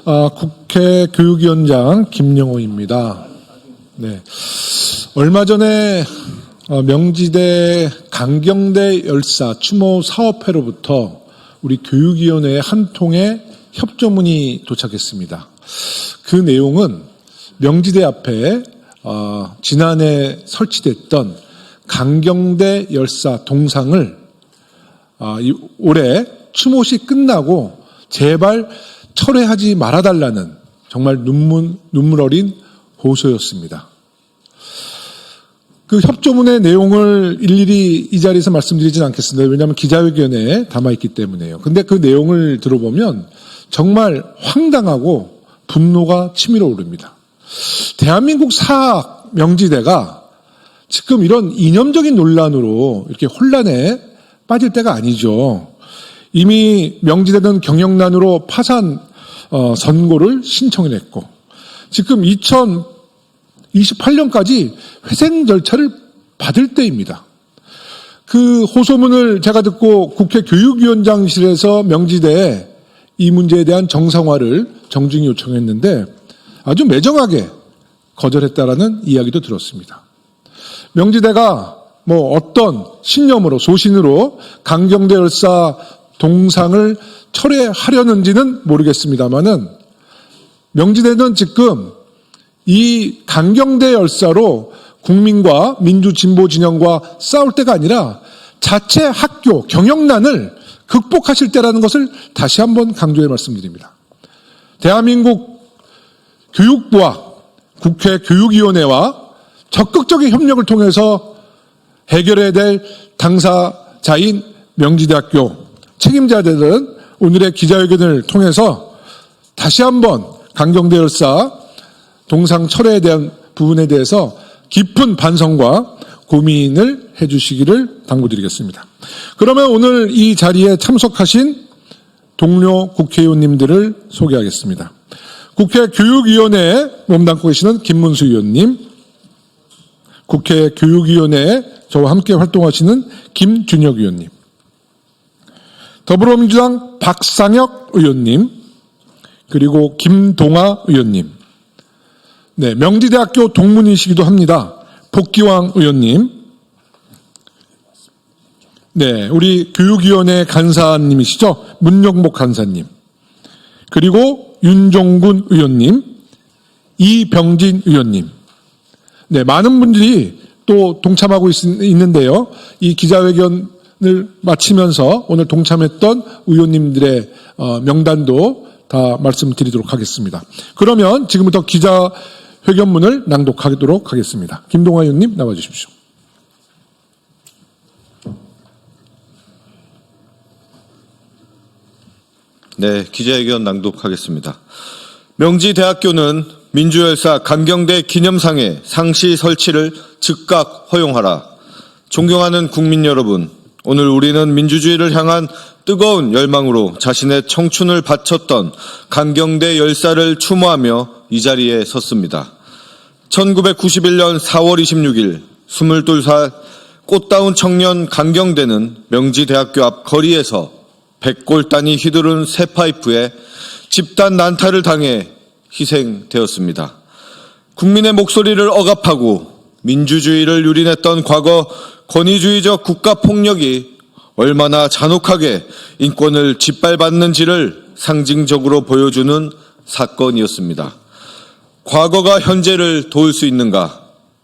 국회 교육위원장 김영호입니다. 네. 얼마 전에 명지대 강경대 열사 추모 사업회로부터 우리 교육위원회에 한 통의 협조문이 도착했습니다. 그 내용은 명지대 앞에 지난해 설치됐던 강경대 열사 동상을 올해 추모시 끝나고 제발 철회하지 말아달라는 정말 눈물 어린 호소였습니다. 그 협조문의 내용을 일일이 이 자리에서 말씀드리진 않겠습니다. 왜냐하면 기자회견에 담아있기 때문에요. 근데 그 내용을 들어보면 정말 황당하고 분노가 치밀어 오릅니다. 대한민국 사학 명지대가 지금 이런 이념적인 논란으로 이렇게 혼란에 빠질 때가 아니죠. 이미 명지대는 경영난으로 파산 선고를 신청했고 지금 2028년까지 회생 절차를 받을 때입니다. 그 호소문을 제가 듣고 국회 교육위원장실에서 명지대에 이 문제에 대한 정상화를 정중히 요청했는데 아주 매정하게 거절했다라는 이야기도 들었습니다. 명지대가 어떤 신념으로 소신으로 강경대 열사 동상을 철회하려는지는 모르겠습니다만은 명지대는 지금 이 강경대 열사로 국민과 민주 진보 진영과 싸울 때가 아니라 자체 학교 경영난을 극복하실 때라는 것을 다시 한번 강조해 말씀드립니다. 대한민국 교육부와 국회 교육위원회와 적극적인 협력을 통해서 해결해야 될 당사자인 명지대학교 책임자들은 오늘의 기자회견을 통해서 다시 한번 강경대 열사 동상 철회에 대한 부분에 대해서 깊은 반성과 고민을 해주시기를 당부드리겠습니다. 그러면 오늘 이 자리에 참석하신 동료 국회의원님들을 소개하겠습니다. 국회 교육위원회에 몸담고 계시는 김문수 의원님, 국회 교육위원회에 저와 함께 활동하시는 김준혁 의원님, 더불어민주당 박상혁 의원님, 그리고 김동아 의원님, 네, 명지대학교 동문이시기도 합니다. 복기왕 의원님, 네, 우리 교육위원회 간사님이시죠. 문영복 간사님, 그리고 윤종군 의원님, 이병진 의원님, 네, 많은 분들이 또 동참하고 있는데요. 이 기자회견을 마치면서 오늘 동참했던 의원님들의 명단도 다 말씀드리도록 하겠습니다. 그러면 지금부터 기자회견문을 낭독하도록 하겠습니다. 김동아 의원님 나와주십시오. 네, 기자회견 낭독하겠습니다. 명지대학교는 민주열사 강경대 기념상의 상시 설치를 즉각 허용하라. 존경하는 국민 여러분, 오늘 우리는 민주주의를 향한 뜨거운 열망으로 자신의 청춘을 바쳤던 강경대 열사를 추모하며 이 자리에 섰습니다. 1991년 4월 26일 22살 꽃다운 청년 강경대는 명지대학교 앞 거리에서 100골단이 휘두른 새 파이프에 집단 난타를 당해 희생되었습니다. 국민의 목소리를 억압하고 민주주의를 유린했던 과거 권위주의적 국가폭력이 얼마나 잔혹하게 인권을 짓밟았는지를 상징적으로 보여주는 사건이었습니다. 과거가 현재를 도울 수 있는가?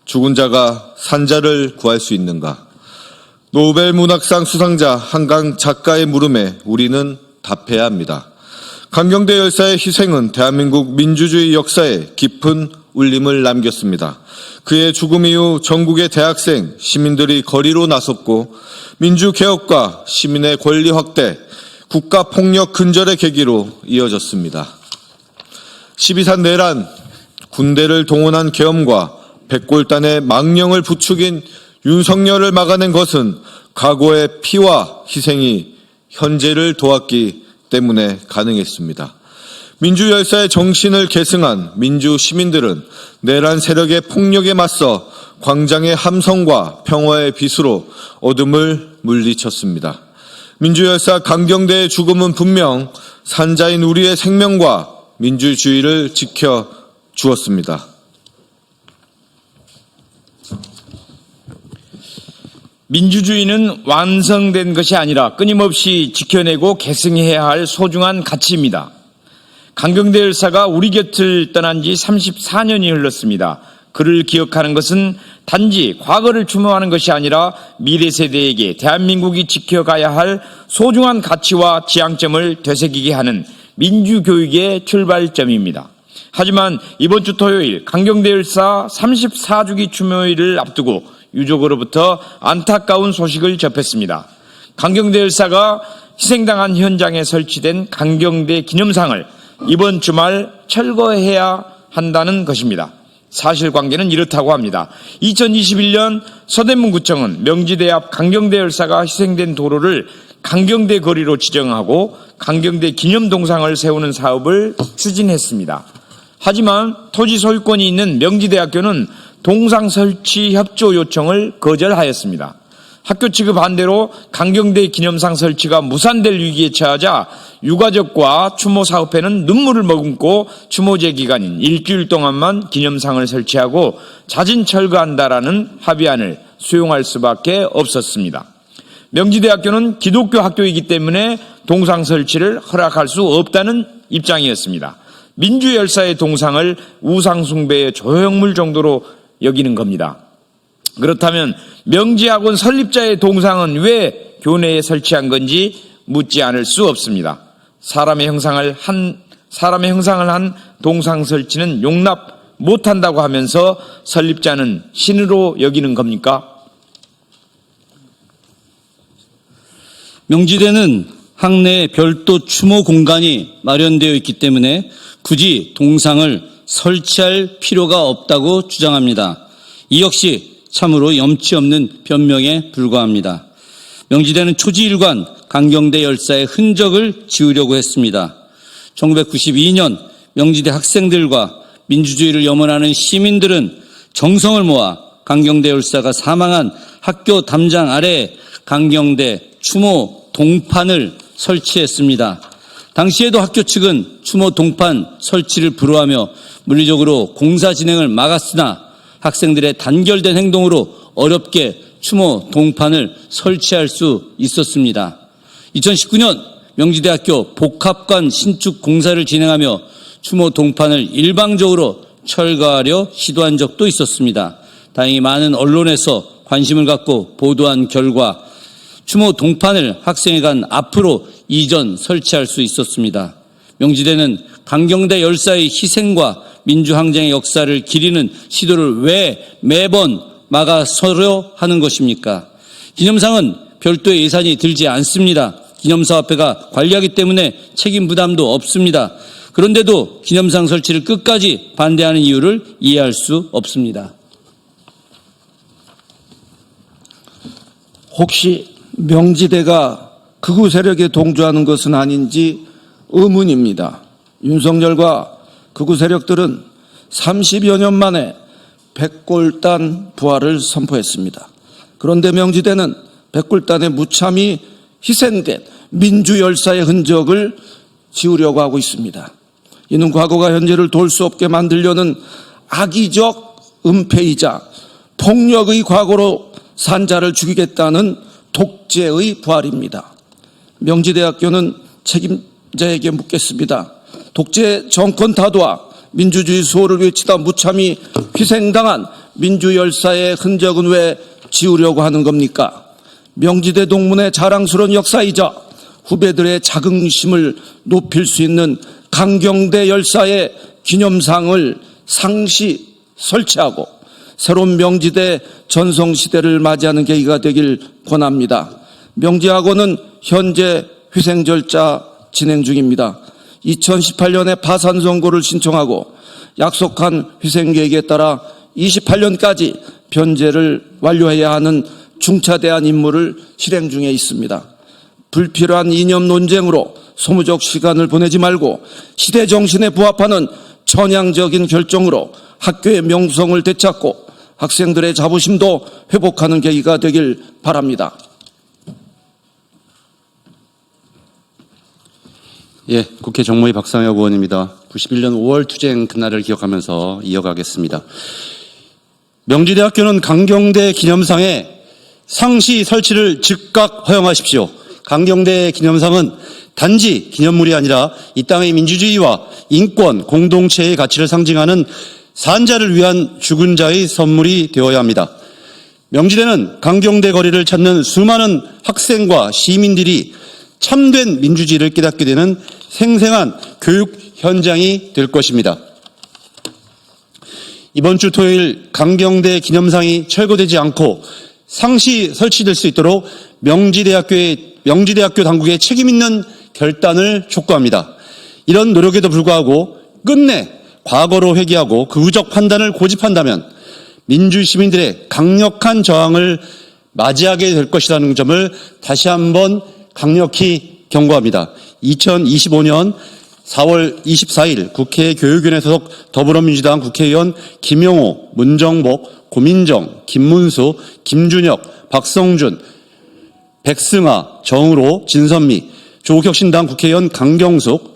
죽은 자가 산 자를 구할 수 있는가? 노벨 문학상 수상자 한강 작가의 물음에 우리는 답해야 합니다. 강경대 열사의 희생은 대한민국 민주주의 역사에 깊은 울림을 남겼습니다. 그의 죽음 이후 전국의 대학생, 시민들이 거리로 나섰고 민주개혁과 시민의 권리 확대, 국가폭력 근절의 계기로 이어졌습니다. 12.3 내란, 군대를 동원한 계엄과 백골단의 망령을 부추긴 윤석열을 막아낸 것은 과거의 피와 희생이 현재를 도왔기 때문에 가능했습니다. 민주열사의 정신을 계승한 민주 시민들은 내란 세력의 폭력에 맞서 광장의 함성과 평화의 빛으로 어둠을 물리쳤습니다. 민주열사 강경대의 죽음은 분명 산자인 우리의 생명과 민주주의를 지켜 주었습니다. 민주주의는 완성된 것이 아니라 끊임없이 지켜내고 계승해야 할 소중한 가치입니다. 강경대 열사가 우리 곁을 떠난 지 34년이 흘렀습니다. 그를 기억하는 것은 단지 과거를 추모하는 것이 아니라 미래 세대에게 대한민국이 지켜가야 할 소중한 가치와 지향점을 되새기게 하는 민주교육의 출발점입니다. 하지만 이번 주 토요일 강경대 열사 34주기 추모일을 앞두고 유족으로부터 안타까운 소식을 접했습니다. 강경대 열사가 희생당한 현장에 설치된 강경대 기념상을 이번 주말 철거해야 한다는 것입니다. 사실관계는 이렇다고 합니다. 2021년 서대문구청은 명지대 앞 강경대 열사가 희생된 도로를 강경대 거리로 지정하고 강경대 기념동상을 세우는 사업을 추진했습니다. 하지만 토지 소유권이 있는 명지대학교는 동상 설치 협조 요청을 거절하였습니다. 학교 측의 반대로 강경대 기념상 설치가 무산될 위기에 처하자 유가족과 추모사업회는 눈물을 머금고 추모제 기간인 일주일 동안만 기념상을 설치하고 자진 철거한다라는 합의안을 수용할 수밖에 없었습니다. 명지대학교는 기독교 학교이기 때문에 동상 설치를 허락할 수 없다는 입장이었습니다. 민주열사의 동상을 우상숭배의 조형물 정도로 여기는 겁니다. 그렇다면 명지학원 설립자의 동상은 왜 교내에 설치한 건지 묻지 않을 수 없습니다. 사람의 형상을 한 동상 설치는 용납 못한다고 하면서 설립자는 신으로 여기는 겁니까? 명지대는 학내에 별도 추모 공간이 마련되어 있기 때문에 굳이 동상을 설치할 필요가 없다고 주장합니다. 이 역시 참으로 염치 없는 변명에 불과합니다. 명지대는 초지일관 강경대 열사의 흔적을 지우려고 했습니다. 1992년 명지대 학생들과 민주주의를 염원하는 시민들은 정성을 모아 강경대 열사가 사망한 학교 담장 아래에 강경대 추모 동판을 설치했습니다. 당시에도 학교 측은 추모 동판 설치를 불허하며 물리적으로 공사 진행을 막았으나 학생들의 단결된 행동으로 어렵게 추모 동판을 설치할 수 있었습니다. 2019년 명지대학교 복합관 신축 공사를 진행하며 추모 동판을 일방적으로 철거하려 시도한 적도 있었습니다. 다행히 많은 언론에서 관심을 갖고 보도한 결과 추모 동판을 학생회관 앞으로 이전 설치할 수 있었습니다. 명지대는 강경대 열사의 희생과 민주항쟁의 역사를 기리는 시도를 왜 매번 막아서려 하는 것입니까? 기념상은 별도의 예산이 들지 않습니다. 기념사업회가 관리하기 때문에 책임 부담도 없습니다. 그런데도 기념상 설치를 끝까지 반대하는 이유를 이해할 수 없습니다. 혹시 명지대가 극우 세력에 동조하는 것은 아닌지 의문입니다. 윤석열과 극우 세력들은 30여 년 만에 백골단 부활을 선포했습니다. 그런데 명지대는 백골단의 무참히 희생된 민주열사의 흔적을 지우려고 하고 있습니다. 이는 과거가 현재를 돌 수 없게 만들려는 악의적 은폐이자 폭력의 과거로 산자를 죽이겠다는 독재의 부활입니다. 명지대학교는 책임자에게 묻겠습니다. 독재 정권 타도와 민주주의 수호를 외치다 무참히 희생당한 민주열사의 흔적은 왜 지우려고 하는 겁니까? 명지대 동문의 자랑스러운 역사이자 후배들의 자긍심을 높일 수 있는 강경대 열사의 기념상을 상시 설치하고 새로운 명지대 전성시대를 맞이하는 계기가 되길 권합니다. 명지학원은 현재 회생 절차 진행 중입니다. 2018년에 파산 선고를 신청하고 약속한 회생 계획에 따라 28년까지 변제를 완료해야 하는 중차대한 임무를 실행 중에 있습니다. 불필요한 이념 논쟁으로 소모적 시간을 보내지 말고 시대 정신에 부합하는 전향적인 결정으로 학교의 명성을 되찾고 학생들의 자부심도 회복하는 계기가 되길 바랍니다. 예, 국회 정무위 박상혁 의원입니다. 91년 5월 투쟁 그날을 기억하면서 이어가겠습니다. 명지대학교는 강경대 기념상에 상시 설치를 즉각 허용하십시오. 강경대 기념상은 단지 기념물이 아니라 이 땅의 민주주의와 인권, 공동체의 가치를 상징하는 산자를 위한 죽은 자의 선물이 되어야 합니다. 명지대는 강경대 거리를 찾는 수많은 학생과 시민들이 참된 민주주의를 깨닫게 되는 생생한 교육 현장이 될 것입니다. 이번 주 토요일 강경대 기념상이 철거되지 않고 상시 설치될 수 있도록 명지대학교 당국의 책임 있는 결단을 촉구합니다. 이런 노력에도 불구하고 끝내 과거로 회귀하고 극우적 판단을 고집한다면 민주시민들의 강력한 저항을 맞이하게 될 것이라는 점을 다시 한번 강력히 경고합니다. 2025년 4월 24일 국회 교육위원회 소속 더불어민주당 국회의원 김용호, 문정복, 고민정, 김문수, 김준혁, 박성준, 백승아, 정으로, 진선미, 조국혁신당 국회의원 강경숙,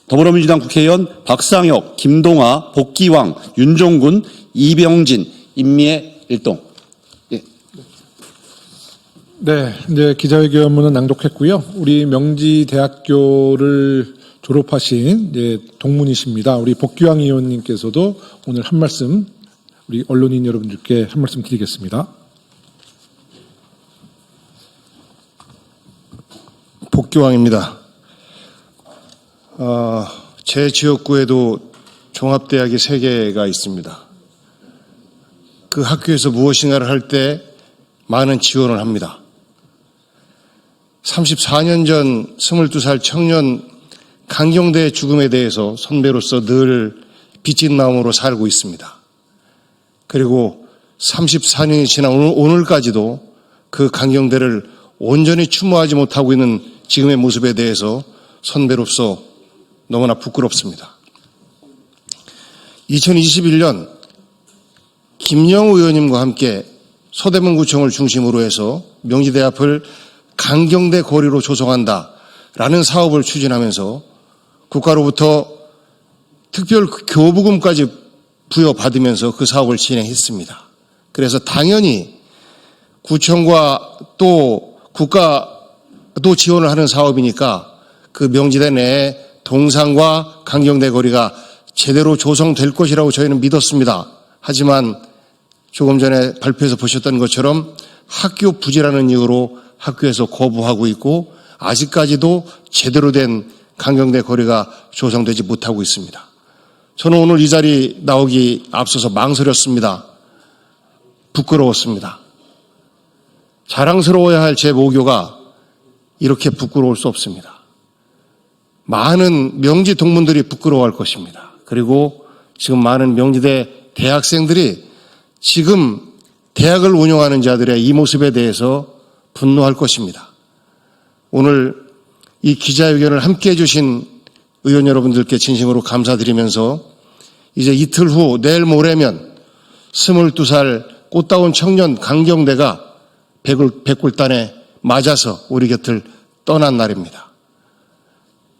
더불어민주당 국회의원 박상혁, 김동아, 복기왕, 윤종군, 이병진, 임미애 일동. 예. 네, 이제 기자회견문은 낭독했고요. 우리 명지대학교를 졸업하신 이제 동문이십니다. 우리 복귀왕 의원님께서도 오늘 한 말씀 우리 언론인 여러분들께 한 말씀 드리겠습니다. 복귀왕입니다. 제 지역구에도 종합대학이 3개가 있습니다. 그 학교에서 무엇인가를 할 때 많은 지원을 합니다. 34년 전 22살 청년 강경대의 죽음에 대해서 선배로서 늘 빚진 마음으로 살고 있습니다. 그리고 34년이 지난 오늘까지도 그 강경대를 온전히 추모하지 못하고 있는 지금의 모습에 대해서 선배로서 너무나 부끄럽습니다. 2021년 김영우 의원님과 함께 서대문구청을 중심으로 해서 명지대 앞을 강경대 거리로 조성한다라는 사업을 추진하면서 국가로부터 특별 교부금까지 부여받으면서 그 사업을 진행했습니다. 그래서 당연히 구청과 또 국가도 지원을 하는 사업이니까 그 명지대 내에 동상과 강경대 거리가 제대로 조성될 것이라고 저희는 믿었습니다. 하지만 조금 전에 발표에서 보셨던 것처럼 학교 부지라는 이유로 학교에서 거부하고 있고 아직까지도 제대로 된 강경대 거리가 조성되지 못하고 있습니다. 저는 오늘 이 자리 나오기 앞서서 망설였습니다. 부끄러웠습니다. 자랑스러워야 할 제 모교가 이렇게 부끄러울 수 없습니다. 많은 명지 동문들이 부끄러워할 것입니다. 그리고 지금 많은 명지대 대학생들이 지금 대학을 운영하는 자들의 이 모습에 대해서 분노할 것입니다. 오늘 이 기자회견을 함께 해주신 의원 여러분들께 진심으로 감사드리면서 이제 이틀 후 내일 모레면 22살 꽃다운 청년 강경대가 백골단에 맞아서 우리 곁을 떠난 날입니다.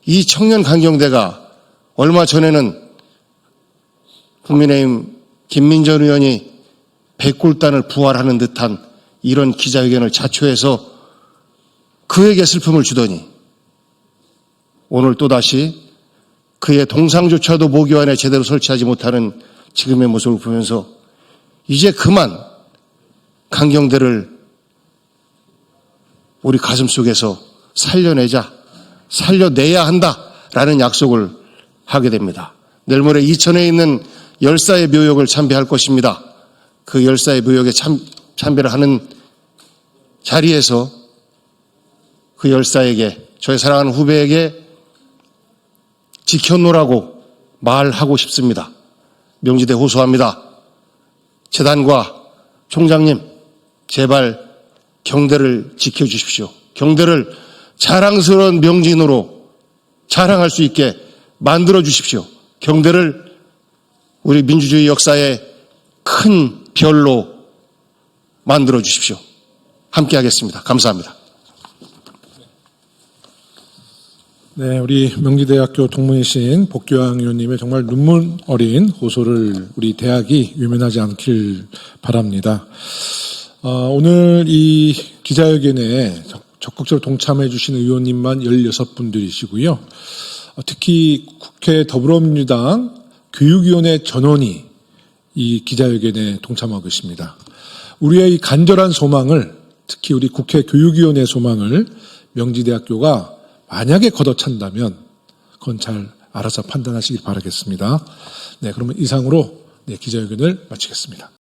이 청년 강경대가 얼마 전에는 국민의힘 김민전 의원이 백골단을 부활하는 듯한 이런 기자회견을 자초해서 그에게 슬픔을 주더니 오늘 또다시 그의 동상조차도 모교 안에 제대로 설치하지 못하는 지금의 모습을 보면서 이제 그만 강경대를 우리 가슴속에서 살려내야 한다라는 약속을 하게 됩니다. 내일 모레 이천에 있는 열사의 묘역을 참배할 것입니다. 그 열사의 묘역에 참배를 하는 자리에서 그 열사에게 저의 사랑하는 후배에게 지켜놓으라고 말하고 싶습니다. 명지대 호소합니다. 재단과 총장님 제발 경대를 지켜주십시오. 경대를 자랑스러운 명진으로 자랑할 수 있게 만들어 주십시오. 경대를 우리 민주주의 역사의 큰 별로 만들어 주십시오. 함께 하겠습니다. 감사합니다. 네, 우리 명지대학교 동문이신 복교양 의원님의 정말 눈물 어린 호소를 우리 대학이 외면하지 않길 바랍니다. 오늘 이 기자회견에 적극적으로 동참해 주신 의원님만 16분들이시고요. 특히 국회 더불어민주당 교육위원회 전원이 이 기자회견에 동참하고 계십니다. 우리의 이 간절한 소망을, 특히 우리 국회 교육위원회 소망을 명지대학교가 만약에 걷어찬다면 그건 잘 알아서 판단하시길 바라겠습니다. 네, 그러면 이상으로 기자회견을 마치겠습니다.